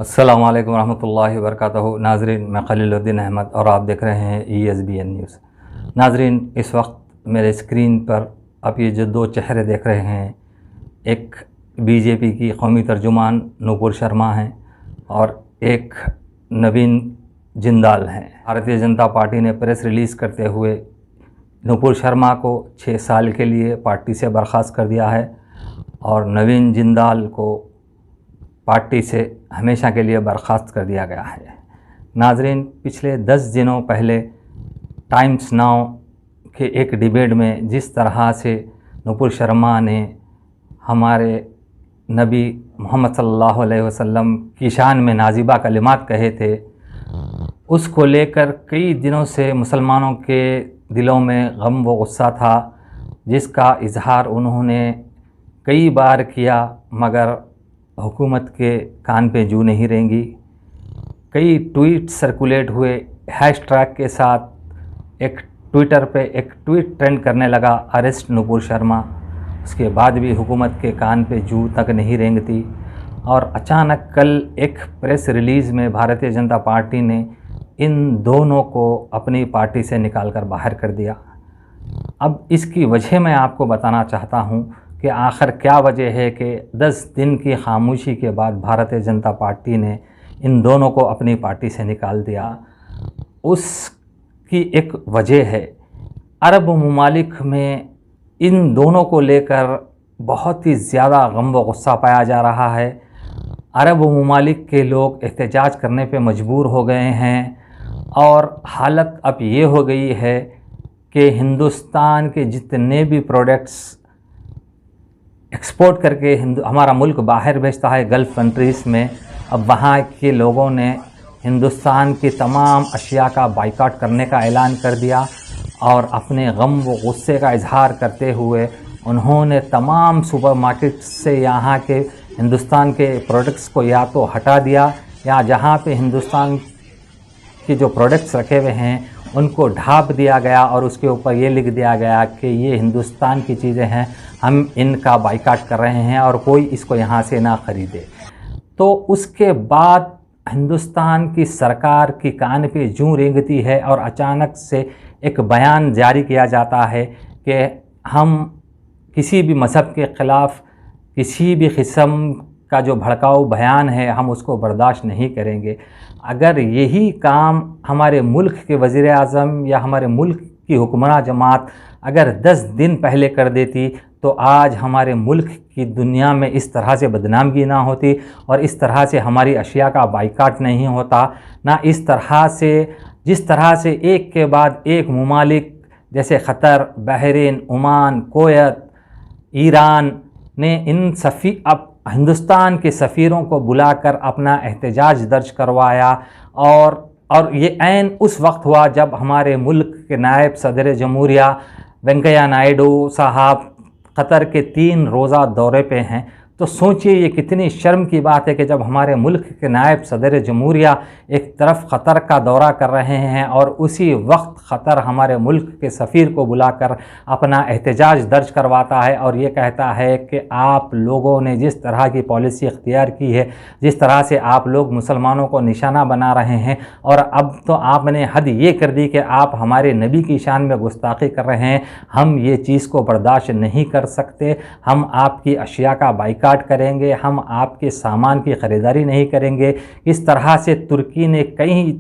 अस्सलामु अलैकुम रहमतुल्लाहि व बरकातहू। नाज़रीन, मैं खलीलुद्दीन अहमद और आप देख रहे हैं ESBN न्यूज़। नाज़रीन, इस वक्त मेरे स्क्रीन पर आप ये जो दो चेहरे देख रहे हैं, एक बीजेपी की कौमी तर्जुमान नूपुर शर्मा हैं और एक नवीन जिंदाल हैं। भारतीय जनता पार्टी ने प्रेस रिलीज़ करते हुए नूपुर शर्मा को 6 साल के लिए पार्टी से बर्खास्त कर दिया है और नवीन जिंदाल को पार्टी से हमेशा के लिए बर्खास्त कर दिया गया है। नाज़रीन, पिछले 10 दिनों पहले टाइम्स नाउ के एक डिबेट में जिस तरह से नूपुर शर्मा ने हमारे नबी मोहम्मद सल्लल्लाहु अलैहि वसल्लम की शान में नाजिबा कलिमात कहे थे, उसको लेकर कई दिनों से मुसलमानों के दिलों में गम व गुस्सा था, जिसका इजहार उन्होंने कई बार किया मगर हुकूमत के कान पे जू नहीं रेंगी। कई ट्वीट सर्कुलेट हुए हैशटैग के साथ। एक ट्विटर पे एक ट्वीट ट्रेंड करने लगा, अरेस्ट नूपुर शर्मा। उसके बाद भी हुकूमत के कान पे जू तक नहीं रेंगती और अचानक कल एक प्रेस रिलीज़ में भारतीय जनता पार्टी ने इन दोनों को अपनी पार्टी से निकाल कर बाहर कर दिया। अब इसकी वजह मैं आपको बताना चाहता हूँ कि आखिर क्या वजह है कि 10 दिन की खामोशी के बाद भारतीय जनता पार्टी ने इन दोनों को अपनी पार्टी से निकाल दिया। उसकी एक वजह है, अरब ममालिक में इन दोनों को लेकर बहुत ही ज़्यादा गम व गुस्सा पाया जा रहा है। अरब ममालिक के लोग एहतजाज करने पे मजबूर हो गए हैं और हालत अब ये हो गई है कि हिंदुस्तान के जितने भी प्रोडक्ट्स एक्सपोर्ट करके हमारा मुल्क बाहर भेजता है गल्फ़ कंट्रीज़ में, अब वहाँ के लोगों ने हिंदुस्तान की तमाम अशिया का बाइकाट करने का ऐलान कर दिया और अपने गम व गुस्से का इजहार करते हुए उन्होंने तमाम सुपरमार्केट से यहाँ के हिंदुस्तान के प्रोडक्ट्स को या तो हटा दिया या जहाँ पे हिंदुस्तान के जो प्रोडक्ट्स रखे हुए हैं उनको ढाँप दिया गया और उसके ऊपर ये लिख दिया गया कि ये हिंदुस्तान की चीज़ें हैं, हम इनका बाइकाट कर रहे हैं और कोई इसको यहाँ से ना ख़रीदे। तो उसके बाद हिंदुस्तान की सरकार की कान पे जूं रेंगती है और अचानक से एक बयान जारी किया जाता है कि हम किसी भी मज़हब के ख़िलाफ़ किसी भी किस्म का जो भड़काऊ बयान है हम उसको बर्दाश्त नहीं करेंगे। अगर यही काम हमारे मुल्क के वज़ीर आज़म या हमारे मुल्क की हुक्मरान जमात अगर 10 दिन पहले कर देती तो आज हमारे मुल्क की दुनिया में इस तरह से बदनामी ना होती और इस तरह से हमारी अशिया का बाइकाट नहीं होता, ना इस तरह से जिस तरह से एक के बाद एक ममालिक जैसे क़तर, बहरीन, ओमान, कुवैत, ईरान ने इन अब हिंदुस्तान के सफ़ीरों को बुलाकर अपना एहतजाज दर्ज करवाया और ये ऐन उस वक्त हुआ जब हमारे मुल्क के नायब सदर जमहूरिया वेंकैया नायडू साहब क़तर के 3 रोज़ा दौरे पे हैं। तो सोचिए ये कितनी शर्म की बात है कि जब हमारे मुल्क के नायब सदर जमहूरिया एक तरफ क़तर का दौरा कर रहे हैं और उसी वक्त क़तर हमारे मुल्क के सफ़ीर को बुलाकर अपना एहतजाज दर्ज करवाता है और ये कहता है कि आप लोगों ने जिस तरह की पॉलिसी इख्तियार की है, जिस तरह से आप लोग मुसलमानों को निशाना बना रहे हैं और अब तो आपने हद ये कर दी कि आप हमारे नबी की शान में गुस्ताखी कर रहे हैं, हम ये चीज़ को बर्दाश्त नहीं कर सकते, हम आपकी अशिया का बाइकाट करेंगे, हम आपके सामान की ख़रीदारी नहीं करेंगे। इस तरह से तुर्की ने कई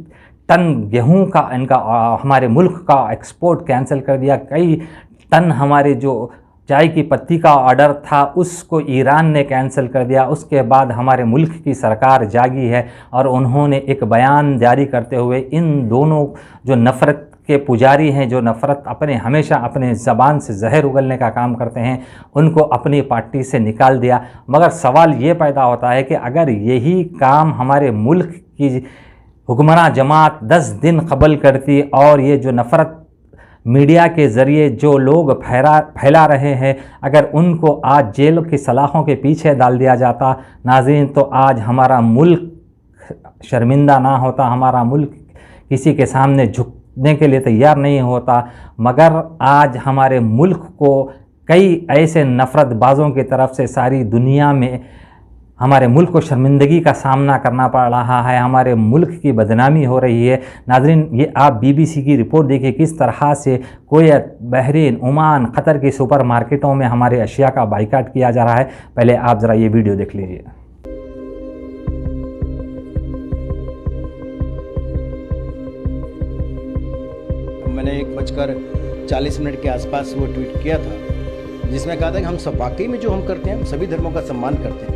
टन गेहूं का हमारे मुल्क का एक्सपोर्ट कैंसिल कर दिया, कई टन हमारे जो चाय की पत्ती का ऑर्डर था उसको ईरान ने कैंसिल कर दिया। उसके बाद हमारे मुल्क की सरकार जागी है और उन्होंने एक बयान जारी करते हुए इन दोनों जो नफ़रत के पुजारी हैं, जो नफ़रत हमेशा अपने ज़बान से जहर उगलने का काम करते हैं, उनको अपनी पार्टी से निकाल दिया। मगर सवाल ये पैदा होता है कि अगर यही काम हमारे मुल्क की हुक्मरान जमात 10 दिन कबल करती और ये जो नफ़रत मीडिया के ज़रिए जो लोग फैला रहे हैं अगर उनको आज जेल की सलाखों के पीछे डाल दिया जाता, नाज़रीन, तो आज हमारा मुल्क शर्मिंदा ना होता, हमारा मुल्क किसी के सामने झुकने के लिए तैयार नहीं होता। मगर आज हमारे मुल्क को कई ऐसे नफ़रतबाज़ों की तरफ से सारी दुनिया में हमारे मुल्क को शर्मिंदगी का सामना करना पड़ रहा है, हमारे मुल्क की बदनामी हो रही है। नाज़रीन, ये आप BBC की रिपोर्ट देखिए किस तरह से कुवैत, बहरीन, ओमान, क़तर की सुपर मार्केटों में हमारे अशिया का बाइकाट किया जा रहा है। पहले आप ज़रा ये वीडियो देख लीजिए। मैंने 1:40 के आसपास वो ट्वीट किया था जिसमें कहा था कि हम सब वाकई में जो हम करते हैं, हम सभी धर्मों का सम्मान करते हैं।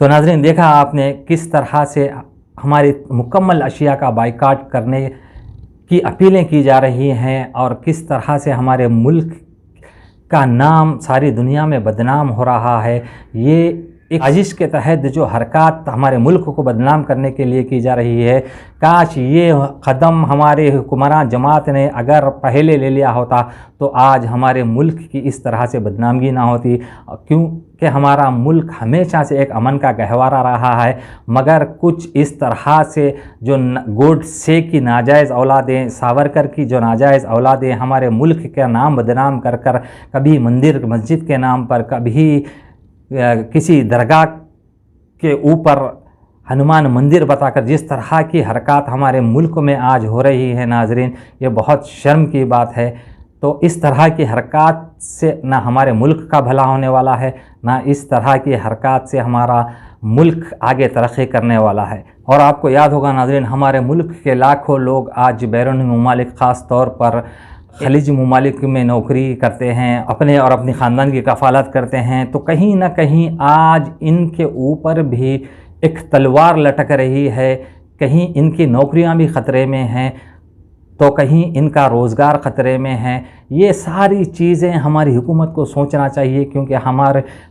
तो नाज़रीन, देखा आपने किस तरह से हमारी मुकम्मल अशिया का बाइकाट करने की अपीलें की जा रही हैं और किस तरह से हमारे मुल्क का नाम सारी दुनिया में बदनाम हो रहा है। ये एक साजिश के तहत जो हरकत हमारे मुल्क को बदनाम करने के लिए की जा रही है, काश ये कदम हमारे हुक्मरान जमात ने अगर पहले ले लिया होता तो आज हमारे मुल्क की इस तरह से बदनामी ना होती, क्योंकि हमारा मुल्क हमेशा से एक अमन का गहवारा रहा है। मगर कुछ इस तरह से जो गोडसे की नाजायज़ औलादें, सावरकर की जो नाजायज़ औलादें हमारे मुल्क का नाम बदनाम कर कर कभी मंदिर मस्जिद के नाम पर, कभी किसी दरगाह के ऊपर हनुमान मंदिर बताकर जिस तरह की हरकत हमारे मुल्क में आज हो रही है, नाजरीन, ये बहुत शर्म की बात है। तो इस तरह की हरकत से ना हमारे मुल्क का भला होने वाला है, ना इस तरह की हरकत से हमारा मुल्क आगे तरक्की करने वाला है। और आपको याद होगा नाजरीन, हमारे मुल्क के लाखों लोग आज बैरूनी ममालिक ख़ास तौर पर खलीजी ममालिक में नौकरी करते हैं, अपने और अपनी ख़ानदान की कफ़ालत करते हैं। तो कहीं ना कहीं आज इनके ऊपर भी एक तलवार लटक रही है, कहीं इनकी नौकरियां भी ख़तरे में हैं, तो कहीं इनका रोज़गार ख़तरे में है। ये सारी चीज़ें हमारी हुकूमत को सोचना चाहिए, क्योंकि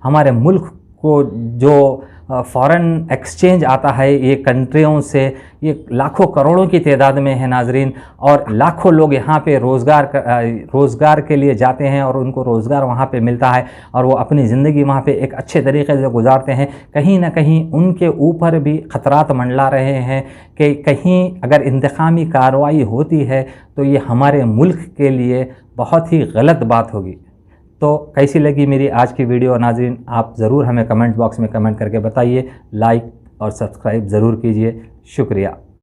हमारे मुल्क को जो फ़ॉरेन एक्सचेंज आता है ये कंट्रियों से, ये लाखों करोड़ों की तादाद में है नाजरीन, और लाखों लोग यहाँ पे रोज़गार के लिए जाते हैं और उनको रोज़गार वहाँ पे मिलता है और वो अपनी ज़िंदगी वहाँ पे एक अच्छे तरीके से गुजारते हैं। कहीं ना कहीं उनके ऊपर भी ख़तरात मंडला रहे हैं कि कहीं अगर इंतकामी कार्रवाई होती है तो ये हमारे मुल्क के लिए बहुत ही गलत बात होगी। तो कैसी लगी मेरी आज की वीडियो नाज़रीन, आप ज़रूर हमें कमेंट बॉक्स में कमेंट करके बताइए। लाइक और सब्सक्राइब ज़रूर कीजिए। शुक्रिया।